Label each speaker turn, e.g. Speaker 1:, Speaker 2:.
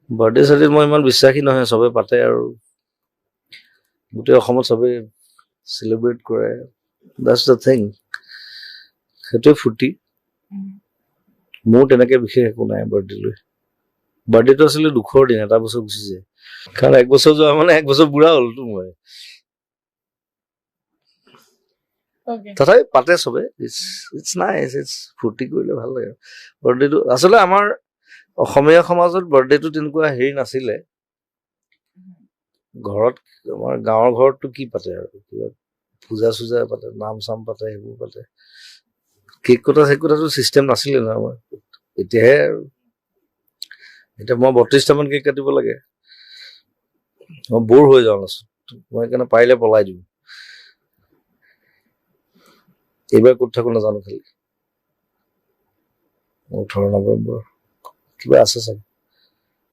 Speaker 1: Birthday চাৰ্ডে মই ইমান বিশ্বাসী নহয়, চবে পাতে আৰু গোটেই অসমত চবে চেলিব্ৰেট কৰে, দ্যাটছ দ্য থিং, সেইটোৱে ফূৰ্তি। মোৰ তেনেকে বিশেষ একো নাই বাৰ্থডে লৈ। বাৰ্থডেটো আছিলে দুখৰ দিন, এটা বছৰ গুচি যায়, কাৰণ এক বছৰ যোৱা মানে এক বছৰ বুঢ়া হলতো মই। তথাপি পাতে চবে, ইটছ নাইচ, ইটছ ফূৰ্তি কৰিলে ভাল লাগে। বাৰ্থডেটো আচলতে আমাৰ অসমীয়া সমাজত বাৰ্থডেটো তেনেকুৱা হেৰি নাছিলে। ঘৰত আমাৰ গাঁৱৰ ঘৰতটো কি পাতে আৰু কিবা পূজা চূজা পাতে, নাম চাম পাতে, সেইবোৰ পাতে। কেক কটা চেক কটাটো চিষ্টেম নাছিলে ন আমাৰ। এতিয়াহে আৰু এতিয়া মই 32টামান কেক কাটিব লাগে, মই বৰ হৈ যাওঁ লাষ্টত, মই সেইকাৰণে পাৰিলে পলাই দিওঁ। এইবাৰ ক'ত থাকো নাজানো, খালি 18 নৱেম্বৰ কিবা আছে চাগে।